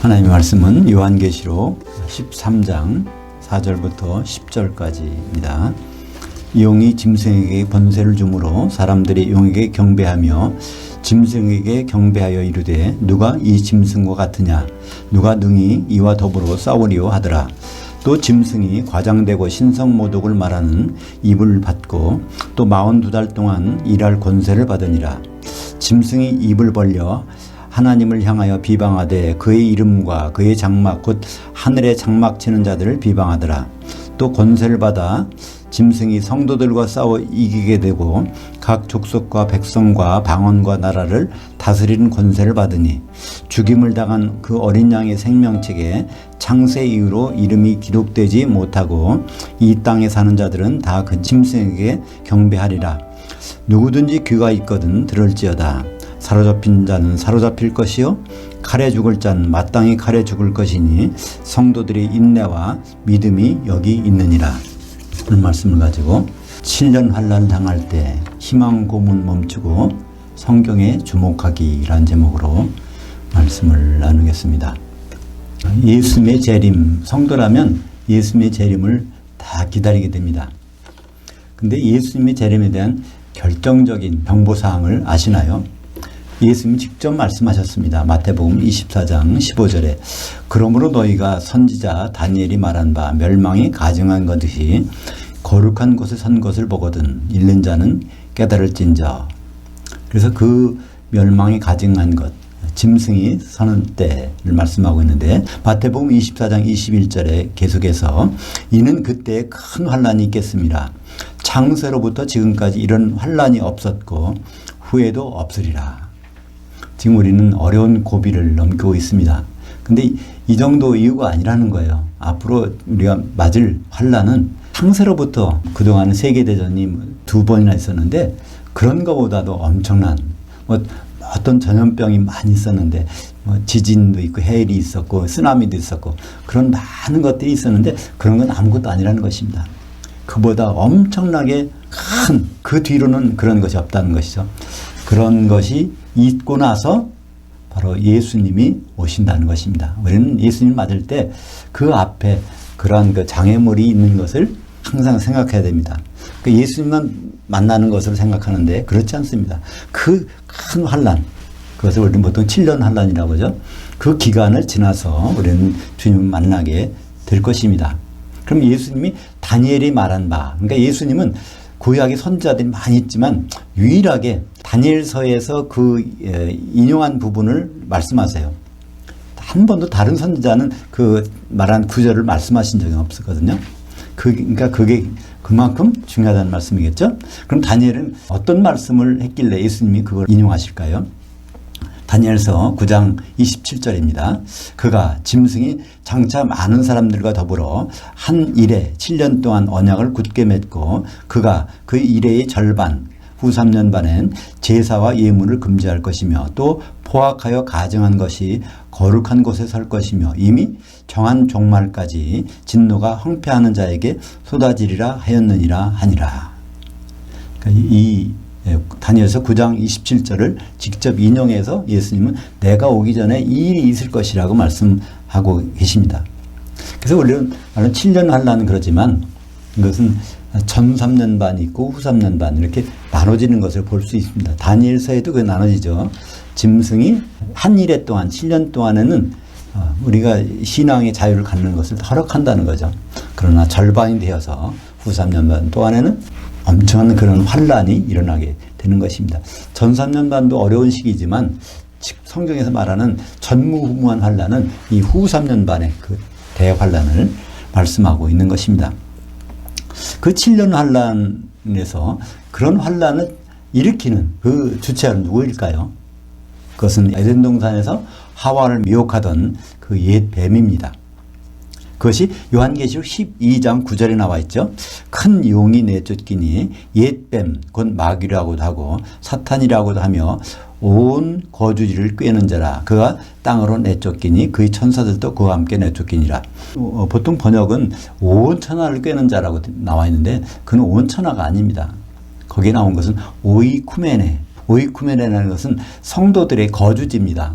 하나님의 말씀은 요한계시록 13장 4절부터 10절까지입니다. 용이 짐승에게 권세를 주므로 사람들이 용에게 경배하며 짐승에게 경배하여 이르되 누가 이 짐승과 같으냐 누가 능히 이와 더불어 싸우리요 하더라. 또 짐승이 과장되고 신성모독을 말하는 입을 받고 또 42달 동안 일할 권세를 받으니라. 짐승이 입을 벌려 하나님을 향하여 비방하되 그의 이름과 그의 장막 곧 하늘에 장막 치는 자들을 비방하더라. 또 권세를 받아 짐승이 성도들과 싸워 이기게 되고 각 족속과 백성과 방언과 나라를 다스리는 권세를 받으니 죽임을 당한 그 어린 양의 생명책에 창세 이후로 이름이 기록되지 못하고 이 땅에 사는 자들은 다 그 짐승에게 경배하리라. 누구든지 귀가 있거든 들을지어다. 사로잡힌 자는 사로잡힐 것이요 칼에 죽을 자는 마땅히 칼에 죽을 것이니 성도들의 인내와 믿음이 여기 있느니라. 오늘 말씀을 가지고 7년 환난 당할 때 희망 고문 멈추고 성경에 주목하기라는 제목으로 말씀을 나누겠습니다. 예수님의 재림, 성도라면 예수님의 재림을 다 기다리게 됩니다. 근데 예수님의 재림에 대한 결정적인 정보사항을 아시나요? 예수님이 직접 말씀하셨습니다. 마태복음 24장 15절에 그러므로 너희가 선지자 다니엘이 말한 바 멸망이 가증한 것이 거룩한 곳에 선 것을 보거든 읽는 자는 깨달을진저. 그래서 그 멸망이 가증한 것, 짐승이 서는 때를 말씀하고 있는데 마태복음 24장 21절에 계속해서 이는 그때에 큰 환난이 있겠습니다. 창세로부터 지금까지 이런 환난이 없었고 후에도 없으리라. 지금 우리는 어려운 고비를 넘기고 있습니다. 근데 이 정도 이유가 아니라는 거예요. 앞으로 우리가 맞을 환난은 창세로부터 그동안 세계대전이 2번이나 있었는데 그런 것보다도 엄청난 어떤 전염병이 많이 있었는데 지진도 있고 해일이 있었고 쓰나미도 있었고 그런 많은 것들이 있었는데 그런 건 아무것도 아니라는 것입니다. 그보다 엄청나게 큰 그 뒤로는 그런 것이 없다는 것이죠. 그런 것이 있고 나서 바로 예수님이 오신다는 것입니다. 우리는 예수님 맞을 때 그 앞에 그러한 그 장애물이 있는 것을 항상 생각해야 됩니다. 그 예수님만 만나는 것으로 생각하는데 그렇지 않습니다. 그 큰 환난, 그것을 우리는 보통 7년 환난이라고 하죠. 그 기간을 지나서 우리는 주님을 만나게 될 것입니다. 그럼 예수님이 다니엘이 말한 바, 그러니까 예수님은 구약의 선지자들이 많이 있지만 유일하게 다니엘서에서 그 인용한 부분을 말씀하세요. 한 번도 다른 선지자는 그 말한 구절을 말씀하신 적이 없었거든요. 그러니까 그게 그만큼 중요하다는 말씀이겠죠. 그럼 다니엘은 어떤 말씀을 했길래 예수님이 그걸 인용하실까요? 다니엘서 9장 27절입니다. 그가 짐승이 장차 많은 사람들과 더불어 한 일에 7년 동안 언약을 굳게 맺고 그가 그 일의 절반 후 3년 반엔 제사와 예물을 금지할 것이며 또 포악하여 가증한 것이 거룩한 곳에 설 것이며 이미 정한 종말까지 진노가 황폐하는 자에게 쏟아지리라 하였느니라 하니라. 그러니까 이 다니엘서 9장 27절을 직접 인용해서 예수님은 내가 오기 전에 이 일이 있을 것이라고 말씀하고 계십니다. 그래서 우리는 7년 환난은 그러지만 이것은 전 3년 반이 있고 후 3년 반 이렇게 나눠지는 것을 볼 수 있습니다. 다니엘서에도 그 나눠지죠. 짐승이 한 일에 동안 7년 동안에는 우리가 신앙의 자유를 갖는 것을 허락한다는 거죠. 그러나 절반이 되어서 후 3년 반 동안에는 엄청난 그런 환란이 일어나게 되는 것입니다. 전 3년 반도 어려운 시기지만 성경에서 말하는 전무후무한 환란은 이 후 3년 반의 그 대환란을 말씀하고 있는 것입니다. 그 7년 환란에서 그런 환란을 일으키는 그 주체는 누구일까요? 그것은 에덴 동산에서 하와를 미혹하던 그 옛 뱀입니다. 그것이 요한계시록 12장 9절에 나와 있죠. 큰 용이 내쫓기니 옛뱀 곧 마귀라고도 하고 사탄이라고도 하며 온 거주지를 꿰는 자라. 그가 땅으로 내쫓기니 그의 천사들도 그와 함께 내쫓기니라. 보통 번역은 온 천하를 꿰는 자라고 나와 있는데 그는 온 천하가 아닙니다. 거기에 나온 것은 오이쿠메네. 오이쿠메네라는 것은 성도들의 거주지입니다.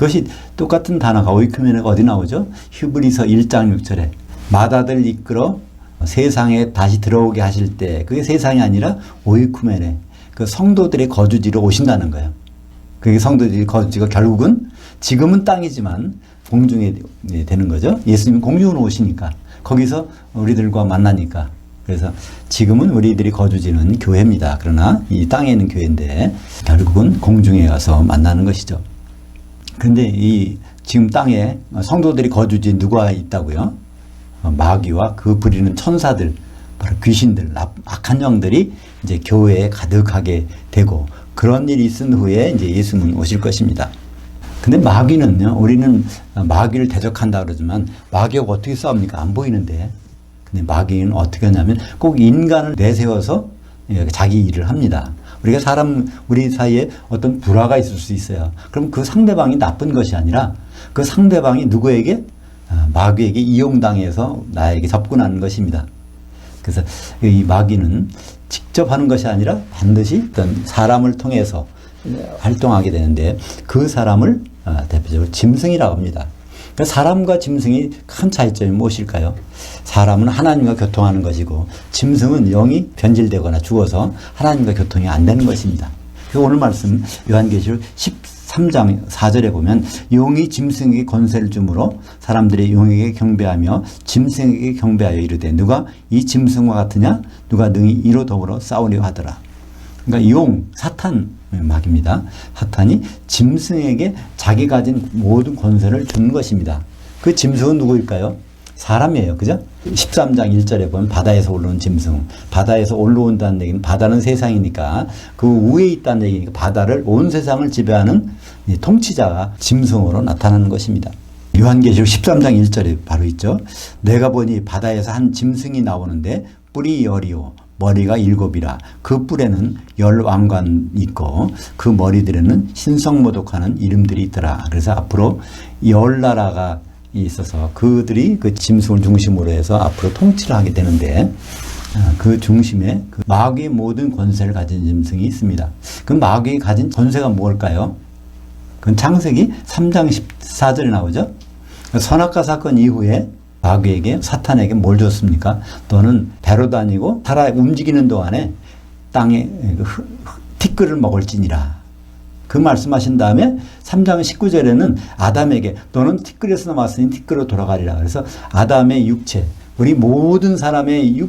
그것이 똑같은 단어가 오이쿠메네가 어디 나오죠? 히브리서 1장 6절에 마다들 이끌어 세상에 다시 들어오게 하실 때 그게 세상이 아니라 오이쿠메네 그 성도들의 거주지로 오신다는 거예요. 그게 성도들의 거주지가 결국은 지금은 땅이지만 공중에 되는 거죠. 예수님이 공중으로 오시니까 거기서 우리들과 만나니까 그래서 지금은 우리들이 거주지는 교회입니다. 그러나 이 땅에 있는 교회인데 결국은 공중에 가서 만나는 것이죠. 그런데 이 지금 땅에 성도들이 거주지 누가 있다고요? 마귀와 그 부리는 천사들, 바로 귀신들, 악한 영들이 이제 교회에 가득하게 되고 그런 일이 있은 후에 이제 예수는 오실 것입니다. 근데 마귀는요, 우리는 마귀를 대적한다 그러지만 마귀하고 어떻게 싸웁니까? 안 보이는데. 근데 마귀는 어떻게 하냐면 꼭 인간을 내세워서 자기 일을 합니다. 우리가 우리 사이에 어떤 불화가 있을 수 있어요. 그럼 그 상대방이 나쁜 것이 아니라 그 상대방이 누구에게? 마귀에게 이용당해서 나에게 접근하는 것입니다. 그래서 이 마귀는 직접 하는 것이 아니라 반드시 어떤 사람을 통해서 활동하게 되는데 그 사람을 대표적으로 짐승이라고 합니다. 그러니까 사람과 짐승이 큰 차이점이 무엇일까요? 사람은 하나님과 교통하는 것이고 짐승은 영이 변질되거나 죽어서 하나님과 교통이 안 되는 것입니다. 오늘 말씀 요한계시록 13장 4절에 보면 용이 짐승에게 권세를 주므로 사람들이 용에게 경배하며 짐승에게 경배하여 이르되 누가 이 짐승과 같으냐? 누가 능히 이로 더불어 싸우려 하더라. 그러니까 용, 사탄 마귀입니다. 사탄이 짐승에게 자기 가진 모든 권세를 주는 것입니다. 그 짐승은 누구일까요? 사람이에요. 그죠? 13장 1절에 보면 바다에서 올라온 짐승. 바다에서 올라온다는 얘기는 바다는 세상이니까 그 위에 있다는 얘기니까 바다를 온 세상을 지배하는 통치자가 짐승으로 나타나는 것입니다. 요한계시록 13장 1절에 바로 있죠. 내가 보니 바다에서 한 짐승이 나오는데 뿔이 열이요 머리가 7이라 그 뿔에는 10왕관 있고 그 머리들에는 신성모독하는 이름들이 있더라. 그래서 앞으로 10나라가 있어서 그들이 그 짐승을 중심으로 해서 앞으로 통치를 하게 되는데 그 중심에 그 마귀의 모든 권세를 가진 짐승이 있습니다. 그럼 마귀가 가진 권세가 뭘까요? 그건 창세기 3장 14절에 나오죠. 선악과 사건 이후에 마귀에게 사탄에게 뭘 줬습니까? 너는 배로 다니고 살아 움직이는 동안에 땅에 티끌을 먹을지니라. 그 말씀하신 다음에 3장 19절에는 아담에게 너는 티끌에서 나왔으니 티끌로 돌아가리라. 그래서 아담의 육체, 우리 모든 사람의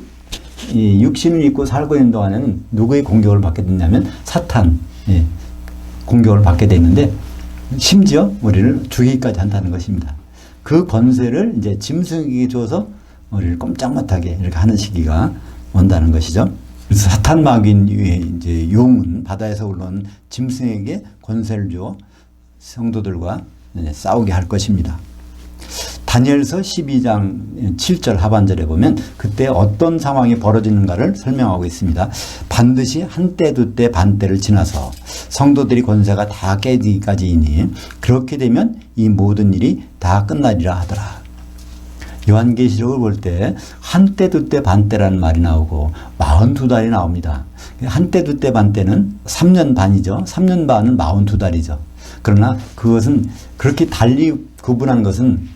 육신을 입고 살고 있는 동안에는 누구의 공격을 받게 됐냐면 사탄 공격을 받게 됐는데 심지어 우리를 죽이기까지 한다는 것입니다. 그 권세를 이제 짐승에게 줘서 우리를 꼼짝 못하게 이렇게 하는 시기가 온다는 것이죠. 그래서 사탄 마귀인 이제 용은 바다에서 올라온 짐승에게 권세를 줘 성도들과 싸우게 할 것입니다. 다니엘서 12장 7절 하반절에 보면 그때 어떤 상황이 벌어지는가를 설명하고 있습니다. 반드시 한때 두때 반때를 지나서 성도들이 권세가 다 깨지기까지이니 그렇게 되면 이 모든 일이 다 끝나리라 하더라. 요한계시록을 볼 때 한때 두때 반때라는 말이 나오고 42달이 나옵니다. 한때 두때 반때는 3년 반이죠. 3년 반은 42달이죠. 그러나 그것은 그렇게 달리 구분한 것은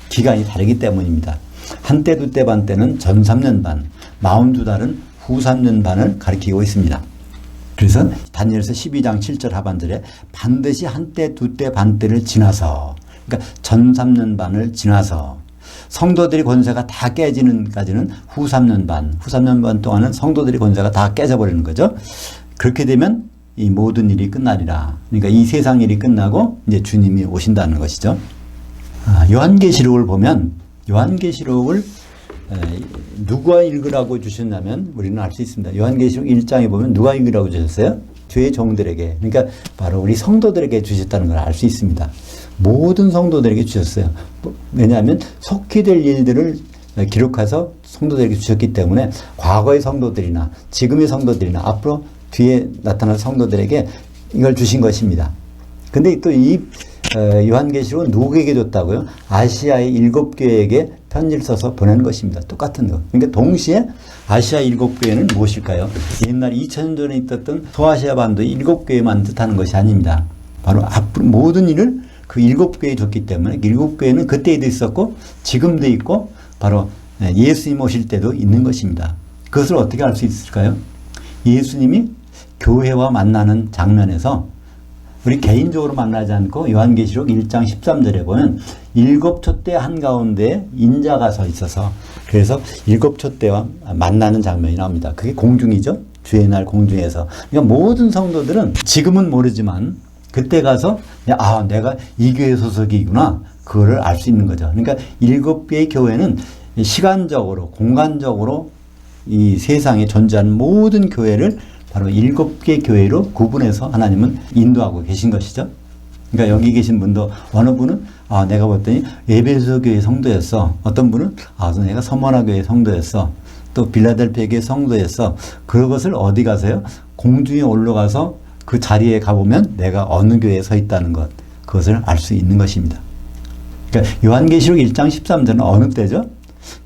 기간이 다르기 때문입니다. 한때 두때 반때는 전 3년 반, 42달은 후 3년 반을 가리키고 있습니다. 그래서 다니엘서 12장 7절 하반절에 반드시 한때 두때 반때를 지나서 그러니까 전 3년 반을 지나서 성도들이 권세가 다 깨지는까지는 후 3년 반, 후 3년 반 동안은 성도들이 권세가 다 깨져버리는 거죠. 그렇게 되면 이 모든 일이 끝나리라. 그러니까 이 세상 일이 끝나고 이제 주님이 오신다는 것이죠. 요한계시록을 보면 요한계시록을 누가 읽으라고 주셨냐면 우리는 알 수 있습니다. 요한계시록 1장에 보면 누가 읽으라고 주셨어요? 주의 종들에게, 그러니까 바로 우리 성도들에게 주셨다는 걸 알 수 있습니다. 모든 성도들에게 주셨어요. 왜냐하면 속히 될 일들을 기록해서 성도들에게 주셨기 때문에 과거의 성도들이나 지금의 성도들이나 앞으로 뒤에 나타날 성도들에게 이걸 주신 것입니다. 근데 또 이 요한계시록은 누구에게 줬다고요? 아시아의 7교회에게 편지를 써서 보낸 것입니다. 똑같은 거. 그러니까 동시에 아시아 7교회는 무엇일까요? 옛날 2000년 전에 있었던 소아시아 반도의 7교회만 뜻하는 것이 아닙니다. 바로 앞으로 모든 일을 그 7교회 줬기 때문에 7교회는 그때에도 있었고 지금도 있고 바로 예수님 오실 때도 있는 것입니다. 그것을 어떻게 알 수 있을까요? 예수님이 교회와 만나는 장면에서 우리 개인적으로 만나지 않고 요한계시록 1장 13절에 보면 7촛대 한가운데 인자가 서 있어서 그래서 7촛대와 만나는 장면이 나옵니다. 그게 공중이죠. 주의 날 공중에서. 그러니까 모든 성도들은 지금은 모르지만 그때 가서 내가 이 교회 소속이구나. 그거를 알 수 있는 거죠. 그러니까 7개의 교회는 시간적으로 공간적으로 이 세상에 존재하는 모든 교회를 바로 7개 교회로 구분해서 하나님은 인도하고 계신 것이죠. 그러니까 여기 계신 분도 어느 분은 내가 봤더니 에베소 교회 성도였어. 어떤 분은 내가 서머나 교회 성도였어. 또 빌라델피아 교회 성도였어. 그것을 어디 가서요? 공중에 올라가서 그 자리에 가보면 내가 어느 교회에 서 있다는 것, 그것을 알 수 있는 것입니다. 그러니까 요한계시록 1장 13절은 어느 때죠?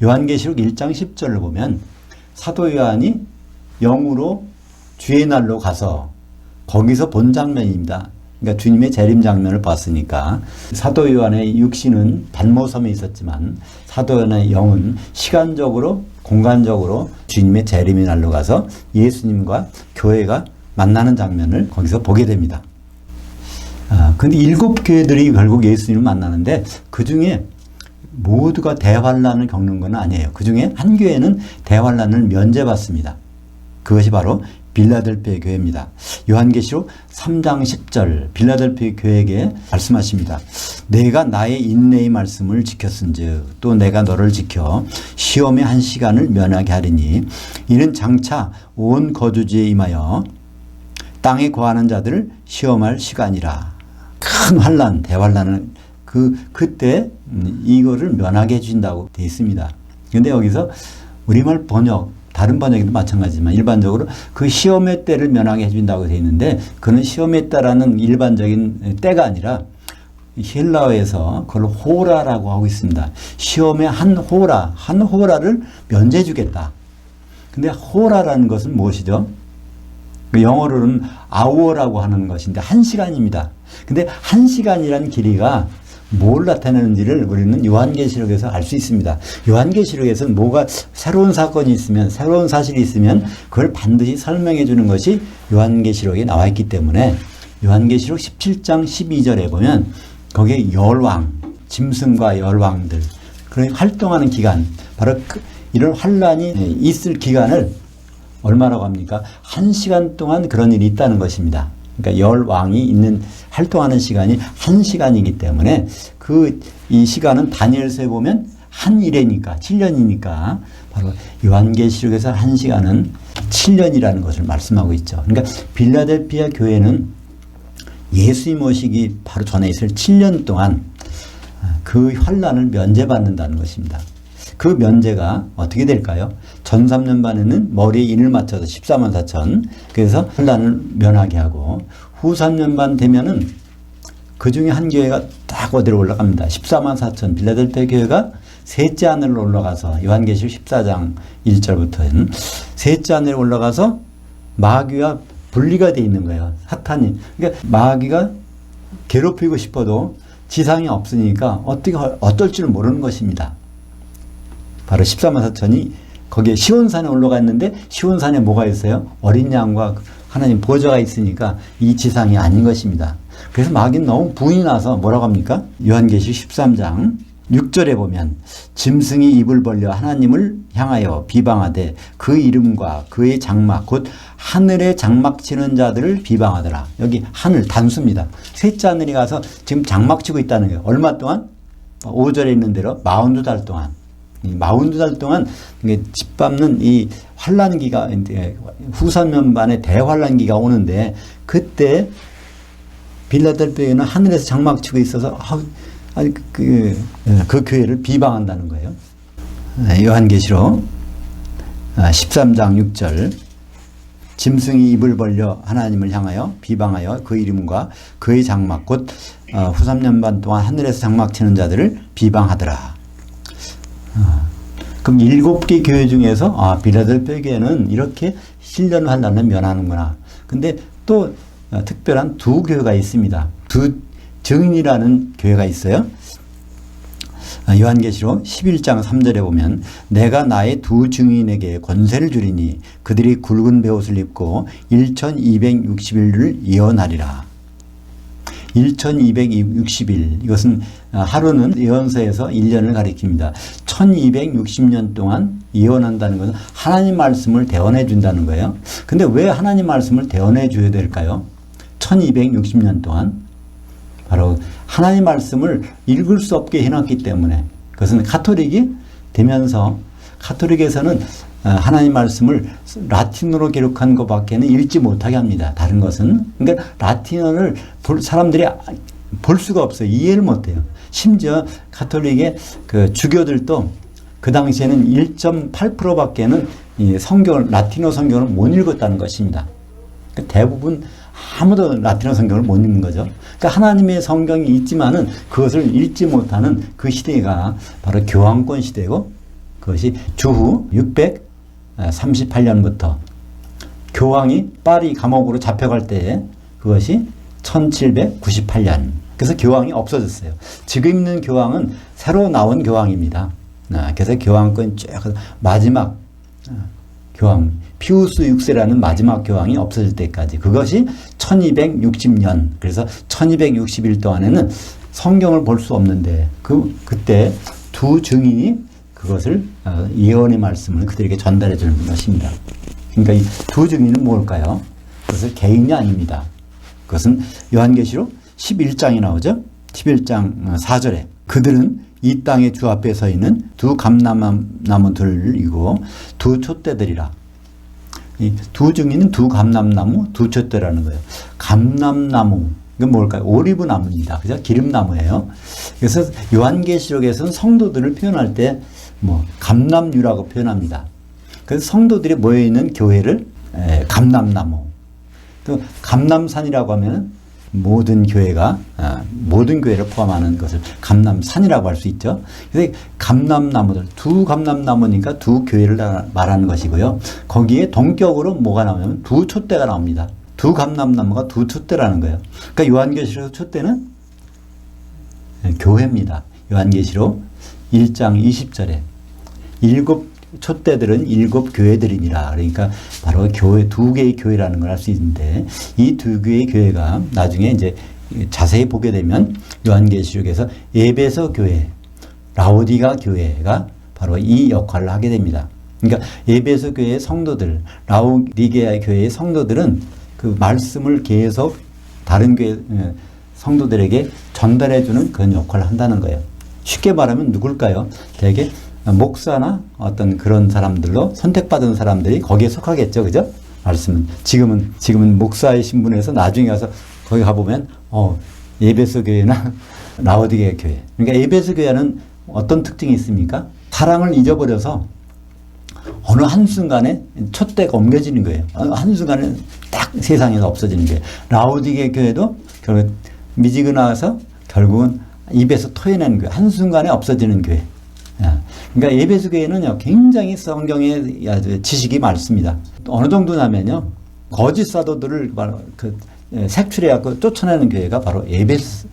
요한계시록 1장 10절을 보면 사도 요한이 영으로 주의 날로 가서 거기서 본 장면입니다. 그러니까 주님의 재림 장면을 봤으니까 사도 요한의 육신은 반모섬에 있었지만 사도 요한의 영은 시간적으로 공간적으로 주님의 재림의 날로 가서 예수님과 교회가 만나는 장면을 거기서 보게 됩니다. 근데 7교회들이 결국 예수님을 만나는데 그 중에 모두가 대환란을 겪는 건 아니에요. 그 중에 한 교회는 대환란을 면제받습니다. 그것이 바로 빌라델피아 교회입니다. 요한계시록 3장 10절 빌라델피아 교회에게 말씀하십니다. 내가 나의 인내의 말씀을 지켰은즉 또 내가 너를 지켜 시험의 한 시간을 면하게 하리니 이는 장차 온 거주지에 임하여 땅에 거하는 자들을 시험할 시간이라. 큰 환란, 대환란을 그때 이거를 면하게 해준다고 되어 있습니다. 그런데 여기서 우리말 번역, 다른 번역에도 마찬가지지만 일반적으로 그 시험의 때를 면하게 해준다고 되어 있는데 그는 시험의 때라는 일반적인 때가 아니라 헬라어에서 그걸 호라라고 하고 있습니다. 시험의 한 호라를 면제해 주겠다. 근데 호라라는 것은 무엇이죠? 영어로는 아워라고 하는 것인데 1시간입니다. 근데 1시간이라는 길이가 뭘 나타내는지를 우리는 요한계시록에서 알 수 있습니다. 요한계시록에서는 뭐가 새로운 사건이 있으면 새로운 사실이 있으면 그걸 반드시 설명해 주는 것이 요한계시록에 나와 있기 때문에 요한계시록 17장 12절에 보면 거기에 열왕, 짐승과 열왕들 그런 활동하는 기간 바로 이런 환란이 있을 기간을 얼마라고 합니까? 1시간 동안 그런 일이 있다는 것입니다. 그러니까 열왕이 있는 활동하는 시간이 1시간이기 때문에 이 시간은 다니엘서에 보면 한 일회니까 7년이니까 바로 요한계시록에서 1시간은 7년이라는 것을 말씀하고 있죠. 그러니까 빌라델피아 교회는 예수님 오시기 바로 전에 있을 7년 동안 그 환란을 면제받는다는 것입니다. 그 면제가 어떻게 될까요? 전 3년 반에는 머리에 인을 맞춰서 14만 4천 그래서 환란을 면하게 하고 후 3년 반 되면은 그 중에 한 교회가 딱 어디로 올라갑니다. 14만 4천 빌라델피아 교회가 셋째 하늘로 올라가서 요한계시록 14장 1절부터는 셋째 하늘에 올라가서 마귀와 분리가 되어 있는 거예요. 사탄이. 그러니까 마귀가 괴롭히고 싶어도 지상이 없으니까 어떨 줄 모르는 것입니다. 바로 14만 4천이 거기에 시온산에 올라가 있는데 시온산에 뭐가 있어요? 어린 양과 하나님 보좌가 있으니까 이 지상이 아닌 것입니다. 그래서 마귀는 너무 분이 나서 뭐라고 합니까? 요한계시록 13장 6절에 보면 짐승이 입을 벌려 하나님을 향하여 비방하되 그 이름과 그의 장막 곧 하늘에 장막 치는 자들을 비방하더라. 여기 하늘 단수입니다. 셋째 하늘이 가서 지금 장막 치고 있다는 거예요. 얼마 동안? 5절에 있는 대로 42달 동안 42달 동안 짓밟는 이 환란기가 후 3년 반에 대환란기가 오는데 그때 빌라델피아는 하늘에서 장막 치고 있어서 그 교회를 비방한다는 거예요. 요한계시록 13장 6절 짐승이 입을 벌려 하나님을 향하여 비방하여 그 이름과 그의 장막 곧 후 3년 반 동안 하늘에서 장막 치는 자들을 비방하더라. 그럼 7개 교회 중에서 빌라델피아 교회는 이렇게 신령 환란을 면하는구나. 근데 또 특별한 두 교회가 있습니다. 증인이라는 교회가 있어요. 요한계시록 11장 3절에 보면 내가 나의 두 증인에게 권세를 주리니 그들이 굵은 베옷을 입고 1260일을 예언하리라. 1260일, 이것은 하루는 예언서에서 1년을 가리킵니다. 1260년 동안 예언한다는 것은 하나님 말씀을 대언해 준다는 거예요. 근데 왜 하나님 말씀을 대언해 줘야 될까요? 1260년 동안 바로 하나님 말씀을 읽을 수 없게 해놨기 때문에, 그것은 가톨릭이 되면서 가톨릭에서는 하나님 말씀을 라틴어로 기록한 것밖에는 읽지 못하게 합니다. 다른 것은. 그러니까 라틴어를 사람들이 볼 수가 없어요. 이해를 못해요. 심지어 가톨릭의 그 주교들도 그 당시에는 1.8%밖에는 이 성경을, 라틴어 성경을 못 읽었다는 것입니다. 그러니까 대부분 아무도 라틴어 성경을 못 읽는 거죠. 그러니까 하나님의 성경이 있지만은 그것을 읽지 못하는 그 시대가 바로 교황권 시대고, 그것이 주후 638년부터 교황이 파리 감옥으로 잡혀갈 때에 그것이 1798년. 그래서 교황이 없어졌어요. 지금 있는 교황은 새로 나온 교황입니다. 그래서 교황권 쭉 마지막 교황 피우스 6세라는 마지막 교황이 없어질 때까지, 그것이 1260년. 그래서 1260일 동안에는 성경을 볼 수 없는데 그때 두 증인이 그것을 예언의 말씀을 그들에게 전달해 주는 것입니다. 그러니까 이 두 증인은 뭘까요? 그것은 개인이 아닙니다. 그것은 요한계시록 11장에 나오죠. 11장 4절에 그들은 이 땅의 주 앞에 서 있는 두 감람나무들이고 두 촛대들이라. 이 두 증인은 두 감람나무, 두 촛대라는 거예요. 감람나무, 이건 뭘까요? 오리브나무입니다. 그죠? 기름나무예요. 그래서 요한계시록에서는 성도들을 표현할 때 감람류라고 표현합니다. 그래서 성도들이 모여있는 교회를 감람나무. 또 감람산이라고 하면 모든 교회가 모든 교회를 포함하는 것을 감람산이라고 할 수 있죠. 그래서 감람나무들, 두 감람나무니까 두 교회를 말하는 것이고요. 거기에 동격으로 뭐가 나오냐면 두 촛대가 나옵니다. 두 감람나무가 두 촛대라는 거예요. 그러니까 요한계시록 촛대는 교회입니다. 요한계시록 1장 20절에 일곱 촛대들은 일곱 교회들이니라. 그러니까 바로 교회, 두 개의 교회라는 걸 알 수 있는데, 이 두 개의 교회가 나중에 이제 자세히 보게 되면 요한계시록에서 에베소 교회, 라오디가 교회가 바로 이 역할을 하게 됩니다. 그러니까 에베소 교회의 성도들, 라오디게아 교회의 성도들은 그 말씀을 계속 다른 교회 성도들에게 전달해주는 그런 역할을 한다는 거예요. 쉽게 말하면 누굴까요? 대개 목사나 어떤 그런 사람들로 선택받은 사람들이 거기에 속하겠죠. 그죠? 말씀은. 지금은 목사의 신분에서 나중에 가서 거기 가보면, 에베소 교회나 라오디게아 교회. 그러니까 에베소 교회는 어떤 특징이 있습니까? 사랑을 잊어버려서 어느 한순간에 촛대가 옮겨지는 거예요. 한순간에 딱 세상에서 없어지는 거예요. 라오디게아 교회도 결국 미지근해서 결국은 입에서 토해내는 교회. 한순간에 없어지는 교회. 그러니까 에베소 교회는요, 굉장히 성경에 지식이 많습니다. 어느 정도냐면요, 거짓 사도들을 색출해갖고 쫓아내는 교회가 바로 에베소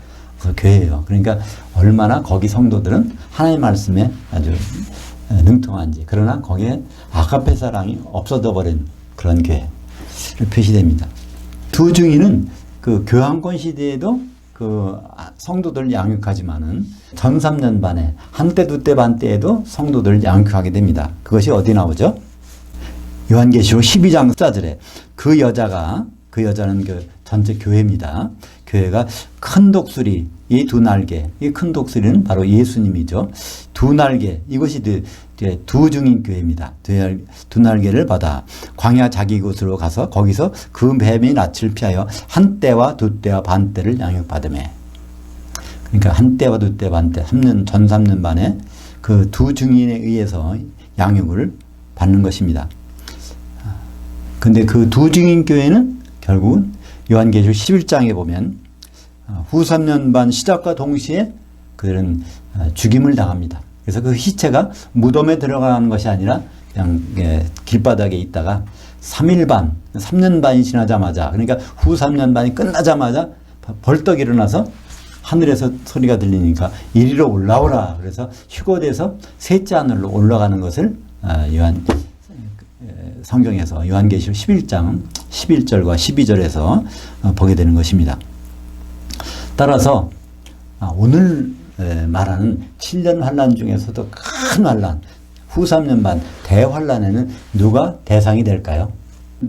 교회예요. 그러니까 얼마나 거기 성도들은 하나님 말씀에 아주 능통한지. 그러나 거기에 아가페 사랑이 없어져 버린 그런 교회 표시됩니다. 두 증인은 그 교황권 시대에도 그 성도들 양육하지만은 전 3년 반에 한때 두때 반때에도 성도들 양육하게 됩니다. 그것이 어디 나오죠? 요한계시록 12장 14절에 그 여자는 그 전체 교회입니다. 교회가 큰 독수리, 이 두 날개, 이 큰 독수리는 바로 예수님이죠. 두 날개, 이것이 두 증인 교회입니다. 두 날개를 받아 광야 자기 곳으로 가서 거기서 그 뱀의 낯을 피하여 한 때와 두 때와 반 때를 양육받으매. 그러니까 한 때와 두 때, 반 때, 전 3년 반에 그 두 증인에 의해서 양육을 받는 것입니다. 근데 그 두 증인 교회는 결국은 요한계시록 11장에 보면 후 3년 반 시작과 동시에 그들은 죽임을 당합니다. 그래서 그 시체가 무덤에 들어가는 것이 아니라 그냥 길바닥에 있다가 3일 반, 3년 반이 지나자마자, 그러니까 후 3년 반이 끝나자마자 벌떡 일어나서 하늘에서 소리가 들리니까 이리로 올라오라. 그래서 휴거돼서 셋째 하늘로 올라가는 것을 성경에서 요한계시록 11장 11절과 12절에서 보게 되는 것입니다. 따라서 오늘 말하는 7년 환란 중에서도 큰 환란, 후 3년 반 대환란에는 누가 대상이 될까요?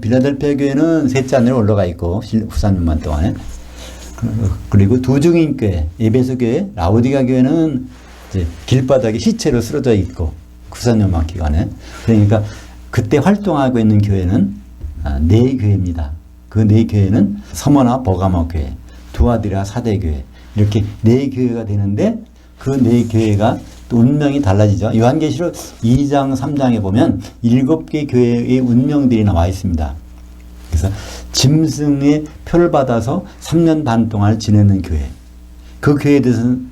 빌라델피아 교회는 셋째 하늘에 올라가 있고 후 3년 반 동안에, 그리고 두중인 교회, 에베소 교회, 라오디가 교회는 이제 길바닥에 시체로 쓰러져 있고 후 3년 반 기간에, 그러니까 그때 활동하고 있는 교회는 네 교회입니다. 그 네 교회는 서머나 버가모 교회, 두아디라 사대교회, 이렇게 네 교회가 되는데 그 네 교회가 또 운명이 달라지죠. 요한계시록 2장 3장에 보면 7개 교회의 운명들이 나와 있습니다. 그래서 짐승의 표를 받아서 3년 반 동안 지내는 교회, 그 교회에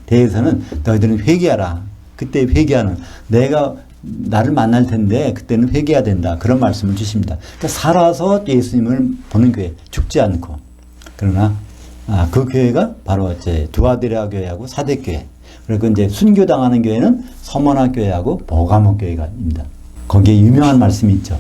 대해서는 너희들은 회개하라. 그때 회개하는, 내가 나를 만날 텐데 그때는 회개해야 된다, 그런 말씀을 주십니다. 그러니까 살아서 예수님을 보는 교회, 죽지 않고. 그러나 그 교회가 바로 이제 두아디라 교회하고 사대교회, 그리고 이제 순교당하는 교회는 서머나 교회하고 버가모 교회가입니다. 거기에 유명한 말씀이 있죠.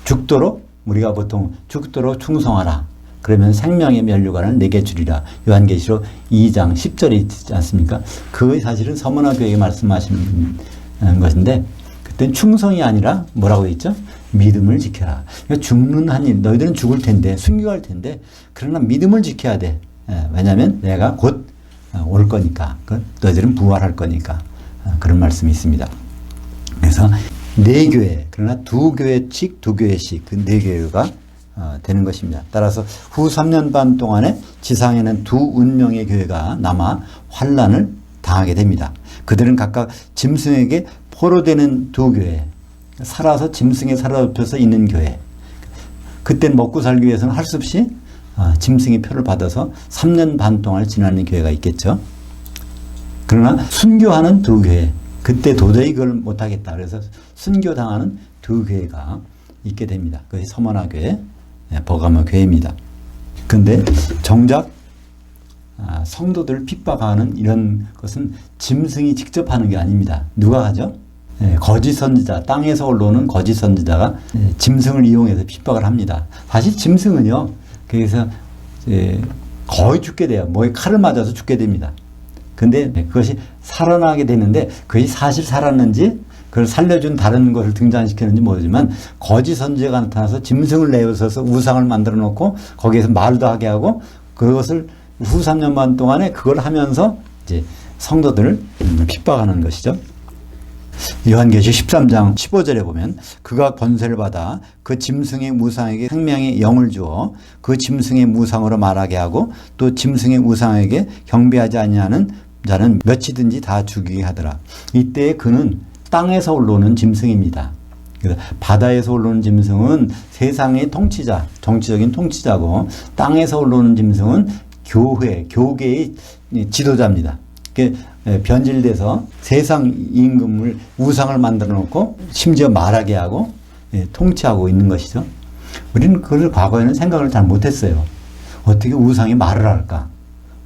죽도록, 우리가 보통 죽도록 충성하라. 그러면 생명의 면류관을 내게 주리라. 요한계시록 2장 10절에 있지 않습니까? 그것이 사실은 서머나 교회에 말씀하시는 것인데, 그때는 충성이 아니라 뭐라고 했죠? 믿음을 지켜라. 그러니까 죽는 한 일, 너희들은 죽을 텐데, 순교할 텐데, 그러나 믿음을 지켜야 돼. 왜냐하면 내가 곧 올 거니까, 너희들은 부활할 거니까, 그런 말씀이 있습니다. 그래서 네 교회, 그러나 두 교회씩 두 교회씩, 그 네 교회가 되는 것입니다. 따라서 후 3년 반 동안에 지상에는 두 운명의 교회가 남아 환란을 당하게 됩니다. 그들은 각각 짐승에게 포로되는 두 교회, 살아서 짐승에 사로잡혀서 있는 교회. 그때는 먹고 살기 위해서는 할 수 없이 짐승의 표를 받아서 3년 반 동안 지나는 교회가 있겠죠. 그러나 순교하는 두 교회, 그때 도저히 그걸 못하겠다, 그래서 순교당하는 두 교회가 있게 됩니다. 그것이 서머나 교회, 버가모 교회입니다. 그런데 정작 성도들을 핍박하는 이런 것은 짐승이 직접 하는 게 아닙니다. 누가 하죠? 거짓 선지자, 땅에서 올라오는 거짓 선지자가 짐승을 이용해서 핍박을 합니다. 사실 짐승은요, 그래서 거의 죽게 돼요. 뭐에 칼을 맞아서 죽게 됩니다. 근데 그것이 살아나게 되는데, 그것이 사실 살았는지 그걸 살려준 다른 것을 등장시켰는지 모르지만, 거짓 선지자가 나타나서 짐승을 내어서 우상을 만들어 놓고 거기에서 말도 하게 하고, 그것을 후 3년 반 동안에 그걸 하면서 이제 성도들을 핍박하는 것이죠. 요한계시록 13장 15절에 보면, 그가 권세를 받아 그 짐승의 우상에게 생명의 영을 주어 그 짐승의 우상으로 말하게 하고, 또 짐승의 우상에게 경배하지 아니하는 자는 몇이든지 다 죽이게 하더라. 이때 그는 땅에서 올라오는 짐승입니다. 그래서 바다에서 올라오는 짐승은 세상의 통치자, 정치적인 통치자고, 땅에서 올라오는 짐승은 교회, 교계의 지도자입니다. 변질돼서 세상 임금을, 우상을 만들어 놓고 심지어 말하게 하고 통치하고 있는 것이죠. 우리는 그걸 과거에는 생각을 잘 못했어요. 어떻게 우상이 말을 할까?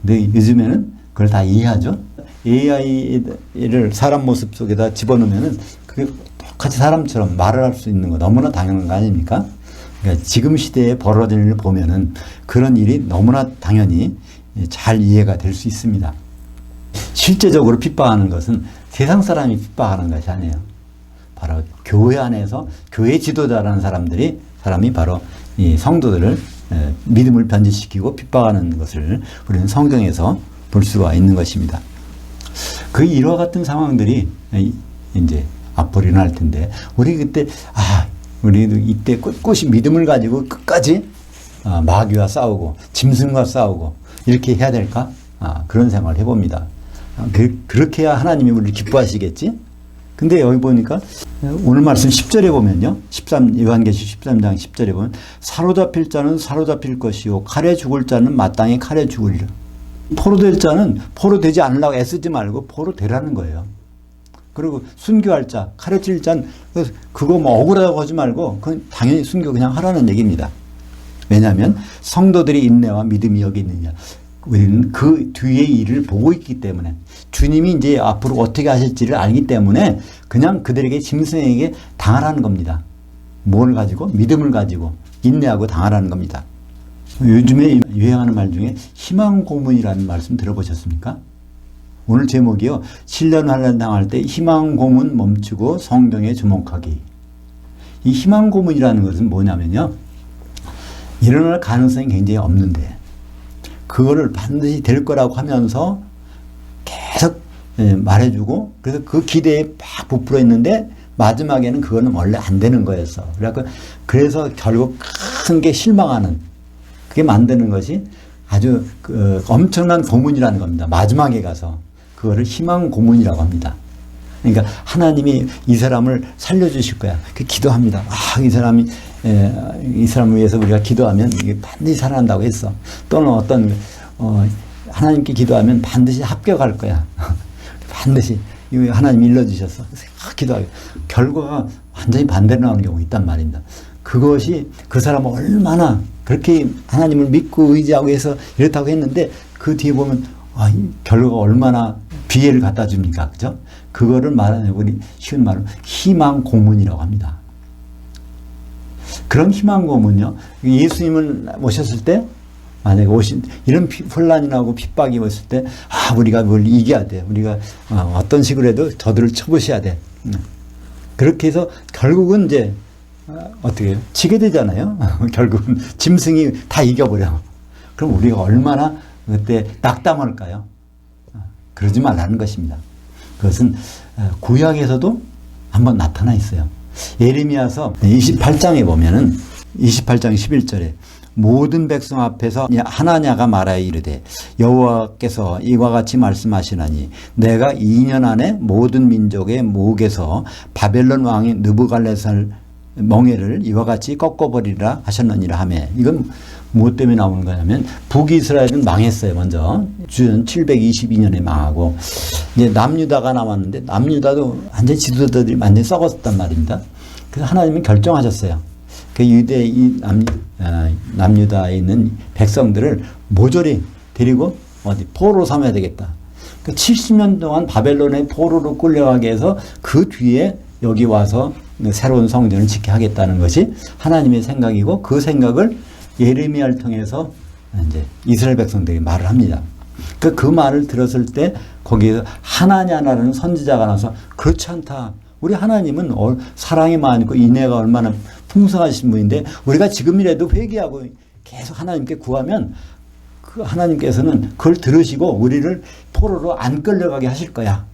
근데 요즘에는 그걸 다 이해하죠. AI를 사람 모습 속에다 집어넣으면은 그게 똑같이 사람처럼 말을 할 수 있는 거 너무나 당연한 거 아닙니까? 그러니까 지금 시대에 벌어지는 일을 보면은 그런 일이 너무나 당연히 잘 이해가 될 수 있습니다. 실제적으로 핍박하는 것은 세상 사람이 핍박하는 것이 아니에요. 바로 교회 안에서 교회 지도자라는 사람이 바로 이 성도들을 믿음을 변질시키고 핍박하는 것을 우리는 성경에서 볼 수가 있는 것입니다. 그 이와 같은 상황들이 이제 앞으로 일어날 텐데, 우리 그때 우리도 이때 꿋꿋이 믿음을 가지고 끝까지 마귀와 싸우고 짐승과 싸우고 이렇게 해야 될까? 그런 생각을 해봅니다. 그렇게 해야 하나님이 우리를 기뻐하시겠지? 근데 여기 보니까 오늘 말씀 10절에 보면요. 요한계시록 13장 10절에 보면, 사로잡힐 자는 사로잡힐 것이요 칼에 죽을 자는 마땅히 칼에 죽으리라. 포로될 자는 포로되지 않으려고 애쓰지 말고 포로되라는 거예요. 그리고 순교할 자, 칼에 찔 자는 그거 뭐 억울하다고 하지 말고 그건 당연히 순교 그냥 하라는 얘기입니다. 왜냐하면 성도들이 인내와 믿음이 여기 있느냐. 우리는 그 뒤의 일을 보고 있기 때문에 주님이 이제 앞으로 어떻게 하실지를 알기 때문에 그냥 그들에게 짐승에게 당하라는 겁니다. 뭘 가지고? 믿음을 가지고 인내하고 당하라는 겁니다. 요즘에 유행하는 말 중에 희망 고문이라는 말씀 들어보셨습니까? 오늘 제목이요. 7년 환난 당할 때 희망 고문 멈추고 성경에 주목하기. 이 희망 고문이라는 것은 뭐냐면요. 일어날 가능성이 굉장히 없는데 그거를 반드시 될 거라고 하면서 계속 말해주고 그래서 그 기대에 막 부풀어 있는데 마지막에는 그거는 원래 안 되는 거였어. 그래서 결국 큰 게 실망하는 그게 만드는 것이 아주 엄청난 고문이라는 겁니다. 마지막에 가서 그거를 희망 고문이라고 합니다. 그러니까 하나님이 이 사람을 살려주실 거야. 그 기도합니다. 이 사람을 위해서 우리가 기도하면 이게 반드시 살아난다고 했어. 또는 하나님께 기도하면 반드시 합격할 거야. 반드시 하나님 일러주셨어. 기도하고 결과가 완전히 반대로 나오는 경우가 있단 말입니다. 그것이 그 사람은 얼마나 그렇게 하나님을 믿고 의지하고 해서 이렇다고 했는데 그 뒤에 보면 결과가 얼마나 비애를 갖다 줍니까? 그죠? 그거를 말하는 우리 쉬운 말로 희망 고문이라고 합니다. 그런 희망 고문요. 예수님을 모셨을 때 만약에 이런 혼란이 나고 핍박이 왔을 때 우리가 뭘 이겨야 돼. 우리가 어떤 식으로 해도 저들을 쳐부셔야 돼. 그렇게 해서 결국은 이제 어떻게 해요? 지게 되잖아요. 결국은 짐승이 다 이겨버려. 그럼 우리가 얼마나 그때 낙담할까요? 그러지 말라는 것입니다. 그것은 구약에서도 한번 나타나 있어요. 예레미야서 28장에 보면은 28장 11절에 모든 백성 앞에서 하나냐가 말하여 이르되 여호와께서 이와 같이 말씀하시나니 내가 2년 안에 모든 민족의 목에서 바벨론 왕이 느부갈네살 멍에를 이와 같이 꺾어버리라 하셨느니라 하며 이건 무엇 때문에 나오는 거냐면 북이스라엘은 망했어요. 먼저 주전 722년에 망하고 이제 남유다가 남았는데 남유다도 완전 지도자들이 완전히 썩었단 말입니다. 그래서 하나님은 결정하셨어요. 그 남유다에 있는 백성들을 모조리 데리고 포로로 삼아야 되겠다. 그 70년 동안 바벨론의 포로로 끌려가게 해서 그 뒤에 여기 와서 새로운 성전을 짓게 하겠다는 것이 하나님의 생각이고 그 생각을 예레미야를 통해서 이제 이스라엘 백성들이 말을 합니다. 그 말을 들었을 때 거기에서 하나냐라는 선지자가 나와서 그렇지 않다. 우리 하나님은 사랑이 많고 인애가 얼마나 풍성하신 분인데 우리가 지금이라도 회개하고 계속 하나님께 구하면 그 하나님께서는 그걸 들으시고 우리를 포로로 안 끌려가게 하실 거야.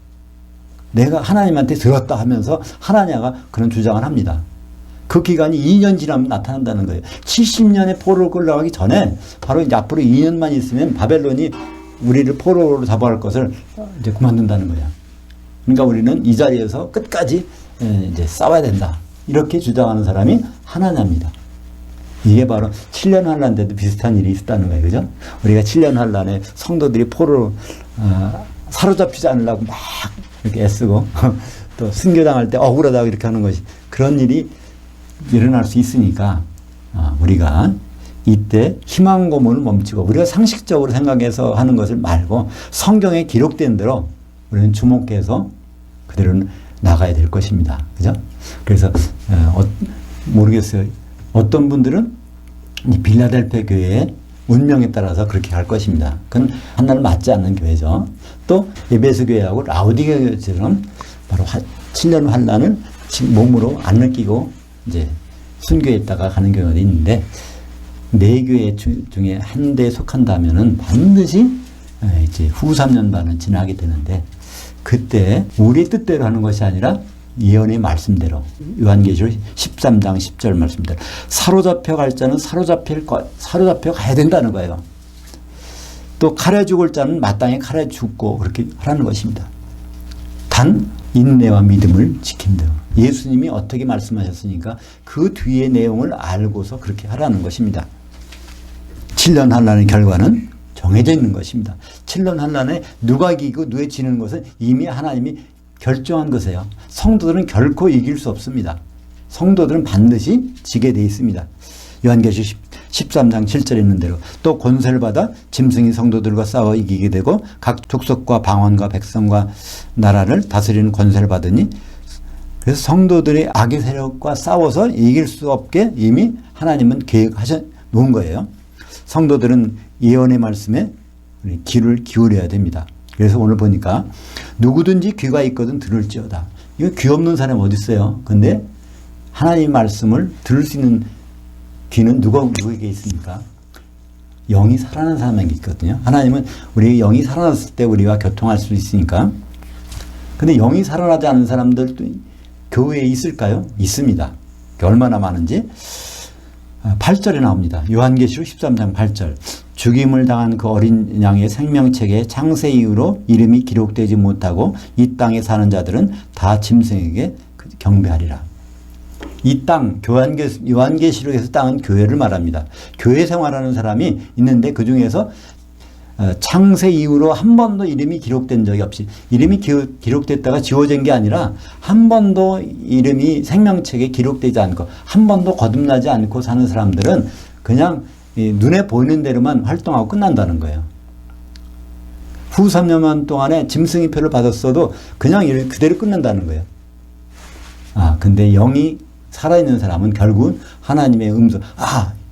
내가 하나님한테 들었다 하면서 하나냐가 그런 주장을 합니다. 그 기간이 2년 지나면 나타난다는 거예요. 70년에 포로로 끌려가기 전에 바로 이제 앞으로 2년만 있으면 바벨론이 우리를 포로로 잡아갈 것을 이제 그만둔다는 거예요. 그러니까 우리는 이 자리에서 끝까지 이제 싸워야 된다. 이렇게 주장하는 사람이 하나냐입니다. 이게 바로 7년 환란 때도 비슷한 일이 있었다는 거예요. 그죠? 우리가 7년 환란에 성도들이 포로로 사로잡히지 않으려고 막 이렇게 애쓰고 또 순교당할 때 억울하다고 이렇게 하는 것이 그런 일이 일어날 수 있으니까 우리가 이때 희망 고문을 멈추고 우리가 상식적으로 생각해서 하는 것을 말고 성경에 기록된 대로 우리는 주목해서 그대로 나가야 될 것입니다. 그죠? 그래서 모르겠어요. 어떤 분들은 빌라델피아 교회의 운명에 따라서 그렇게 갈 것입니다. 그건 하나를 맞지 않는 교회죠. 또 에베소 교회하고 라우디게 교회처럼 바로 7년 환란을 지금 몸으로 안 느끼고 이제 순교에 있다가 가는 경우도 있는데 네 교회 중에 한 대에 속한다면은 반드시 이제 후 3년반은 지나게 되는데 그때 우리 뜻대로 하는 것이 아니라 예언의 말씀대로 요한계시록 13장 10절 말씀대로 사로잡혀 갈 자는 사로잡혀 가야 된다는 거예요. 또 칼에 죽을 자는 마땅히 칼에 죽고 그렇게 하라는 것입니다. 단 인내와 믿음을 지킨다. 예수님이 어떻게 말씀하셨으니까 그 뒤의 내용을 알고서 그렇게 하라는 것입니다. 7년 환란의 결과는 정해져 있는 것입니다. 7년 환란에 누가 이기고 누가 지는 것은 이미 하나님이 결정한 것이에요. 성도들은 결코 이길 수 없습니다. 성도들은 반드시 지게 돼 있습니다. 요한계시록 13장 7절에 있는 대로 또 권세를 받아 짐승이 성도들과 싸워 이기게 되고 각 족속과 방언과 백성과 나라를 다스리는 권세를 받으니 그래서 성도들이 악의 세력과 싸워서 이길 수 없게 이미 하나님은 계획하셔 놓은 거예요. 성도들은 예언의 말씀에 귀를 기울여야 됩니다. 그래서 오늘 보니까 누구든지 귀가 있거든 들을지어다. 이거 귀 없는 사람이 어디 있어요? 근데 하나님 말씀을 들을 수 있는 귀는 누구에게 있습니까? 영이 살아난 사람에게 있거든요. 하나님은 우리 영이 살아났을 때 우리와 교통할 수 있으니까. 근데 영이 살아나지 않은 사람들도 교회에 있을까요? 있습니다. 얼마나 많은지 8절에 나옵니다. 요한계시록 13장 8절. 죽임을 당한 그 어린 양의 생명책에 창세 이후로 이름이 기록되지 못하고 이 땅에 사는 자들은 다 짐승에게 경배하리라. 이 땅, 요한계시록에서 땅은 교회를 말합니다. 교회 생활하는 사람이 있는데 그 중에서 창세 이후로 한 번도 이름이 기록된 적이 없이 이름이 기록됐다가 지워진 게 아니라 한 번도 이름이 생명책에 기록되지 않고 한 번도 거듭나지 않고 사는 사람들은 그냥 눈에 보이는 대로만 활동하고 끝난다는 거예요. 후 3년만 동안에 짐승의 표를 받았어도 그냥 그대로 끝난다는 거예요. 근데 영이 살아있는 사람은 결국은 하나님의 음성,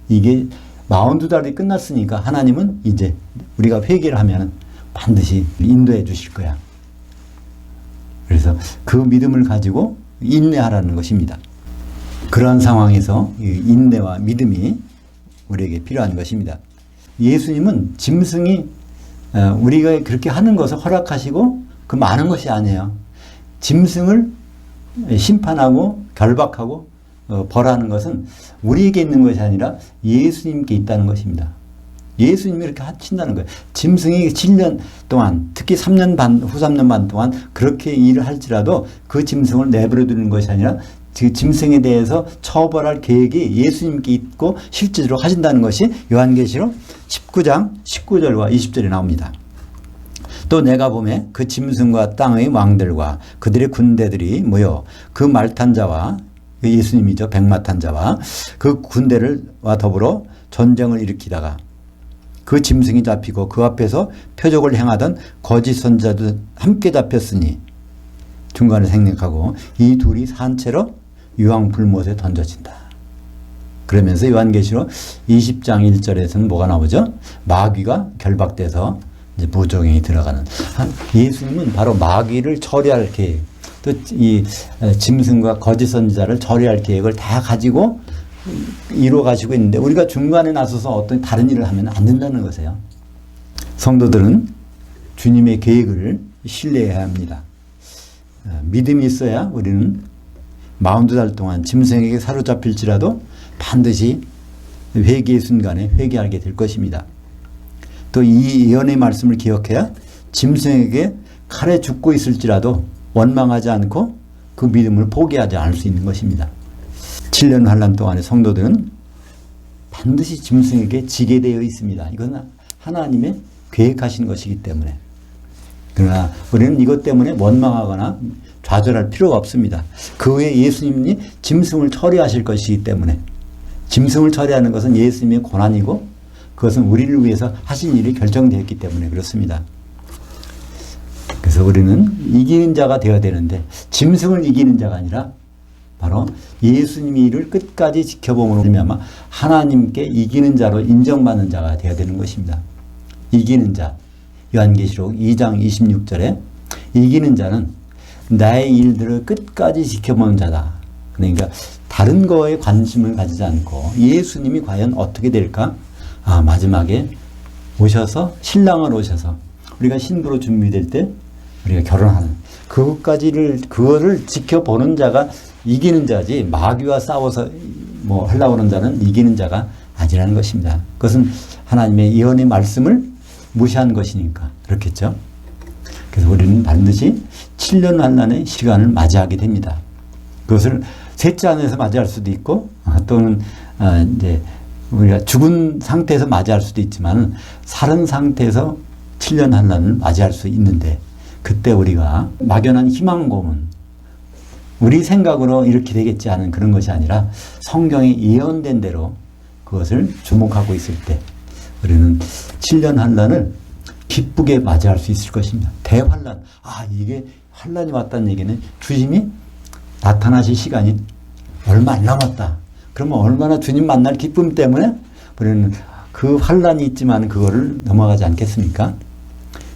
이게 42달이 끝났으니까 하나님은 이제 우리가 회개를 하면 반드시 인도해 주실 거야. 그래서 그 믿음을 가지고 인내하라는 것입니다. 그러한 상황에서 인내와 믿음이 우리에게 필요한 것입니다. 예수님은 짐승이 우리가 그렇게 하는 것을 허락하시고 그 많은 것이 아니에요. 짐승을 심판하고 결박하고 벌하는 것은 우리에게 있는 것이 아니라 예수님께 있다는 것입니다. 예수님이 이렇게 하신다는 거예요. 짐승이 7년 동안 특히 3년 반, 후 3년 반 동안 그렇게 일을 할지라도 그 짐승을 내버려 두는 것이 아니라 그 짐승에 대해서 처벌할 계획이 예수님께 있고 실제로 하신다는 것이 요한계시록 19장 19절과 20절에 나옵니다. 또 내가 보매 그 짐승과 땅의 왕들과 그들의 군대들이 모여 그 말탄 자와 예수님이죠. 백마탄 자와 그 군대와 더불어 전쟁을 일으키다가 그 짐승이 잡히고 그 앞에서 표적을 행하던 거짓 선지자도 함께 잡혔으니 중간에 생략하고 이 둘이 산채로 유황불못에 던져진다. 그러면서 요한계시록 20장 1절에서는 뭐가 나오죠? 마귀가 결박돼서 이제 무적행이 들어가는. 예수님은 바로 마귀를 처리할 계획, 또 이 짐승과 거짓 선지자를 처리할 계획을 다 가지고 이루어 가시고 있는데 우리가 중간에 나서서 어떤 다른 일을 하면 안 된다는 것이에요. 성도들은 주님의 계획을 신뢰해야 합니다. 믿음이 있어야 우리는 42달 동안 짐승에게 사로잡힐지라도 반드시 회개의 순간에 회개하게 될 것입니다. 또 이 예언의 말씀을 기억해야 짐승에게 칼에 죽고 있을지라도 원망하지 않고 그 믿음을 포기하지 않을 수 있는 것입니다. 7년 환란 동안의 성도들은 반드시 짐승에게 지게 되어 있습니다. 이건 하나님의 계획하신 것이기 때문에. 그러나 우리는 이것 때문에 원망하거나 좌절할 필요가 없습니다. 그 후에 예수님이 짐승을 처리하실 것이기 때문에 짐승을 처리하는 것은 예수님의 고난이고 그것은 우리를 위해서 하신 일이 결정되었기 때문에 그렇습니다. 그래서 우리는 이기는 자가 되어야 되는데 짐승을 이기는 자가 아니라 바로 예수님의 일을 끝까지 지켜봄으로 말미암아 하나님께 이기는 자로 인정받는 자가 되어야 되는 것입니다. 이기는 자, 요한계시록 2장 26절에 이기는 자는 나의 일들을 끝까지 지켜보는 자다. 그러니까 다른 거에 관심을 가지지 않고 예수님이 과연 어떻게 될까? 마지막에 오셔서 신랑을 오셔서 우리가 신부로 준비될 때 우리가 결혼하는 그거를 지켜보는 자가 이기는 자지 마귀와 싸워서 뭐 하려고 하는 자는 이기는 자가 아니라는 것입니다. 그것은 하나님의 예언의 말씀을 무시한 것이니까 그렇겠죠. 그래서 우리는 반드시 7년 환란의 시간을 맞이하게 됩니다. 그것을 셋째 안에서 맞이할 수도 있고 또는 이제 우리가 죽은 상태에서 맞이할 수도 있지만 살은 상태에서 7년 환란을 맞이할 수 있는데 그때 우리가 막연한 희망 고문 우리 생각으로 이렇게 되겠지 하는 그런 것이 아니라 성경에 예언된 대로 그 그것을 주목하고 있을 때 우리는 7년 환란을 기쁘게 맞이할 수 있을 것입니다. 대환란. 이게 환란이 왔다는 얘기는 주님이 나타나실 시간이 얼마 안 남았다. 그러면 얼마나 주님 만날 기쁨 때문에 우리는 그 환란이 있지만 그거를 넘어가지 않겠습니까?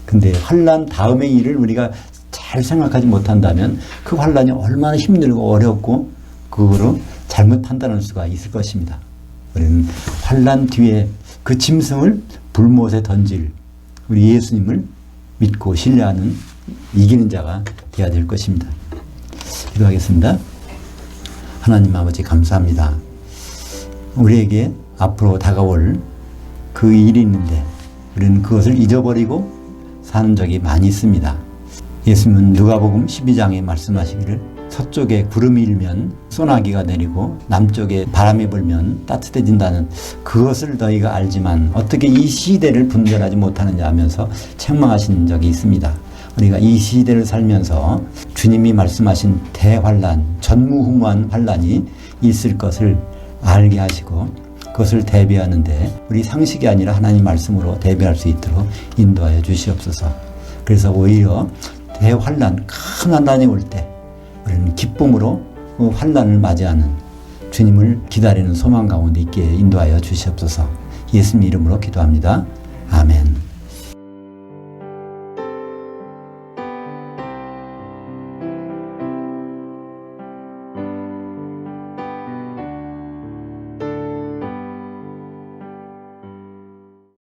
근데 환란 다음의 일을 우리가 잘 생각하지 못한다면 그 환란이 얼마나 힘들고 어렵고 그거로 잘못 판단할 수가 있을 것입니다. 우리는 환란 뒤에 그 짐승을 불못에 던질 우리 예수님을 믿고 신뢰하는 이기는 자가 되어야 될 것입니다. 기도하겠습니다. 하나님 아버지 감사합니다. 우리에게 앞으로 다가올 그 일이 있는데 우리는 그것을 잊어버리고 사는 적이 많이 있습니다. 예수님은 누가복음 12장에 말씀하시기를 서쪽에 구름이 일면 소나기가 내리고 남쪽에 바람이 불면 따뜻해진다는 그것을 너희가 알지만 어떻게 이 시대를 분별하지 못하느냐 하면서 책망하신 적이 있습니다. 우리가 이 시대를 살면서 주님이 말씀하신 대환란, 전무후무한 환란이 있을 것을 알게 하시고 그것을 대비하는데 우리 상식이 아니라 하나님 말씀으로 대비할 수 있도록 인도하여 주시옵소서. 그래서 오히려 대환란, 큰 환란이 올 때 우리는 기쁨으로 그 환란을 맞이하는 주님을 기다리는 소망 가운데 있게 인도하여 주시옵소서. 예수님 이름으로 기도합니다. 아멘.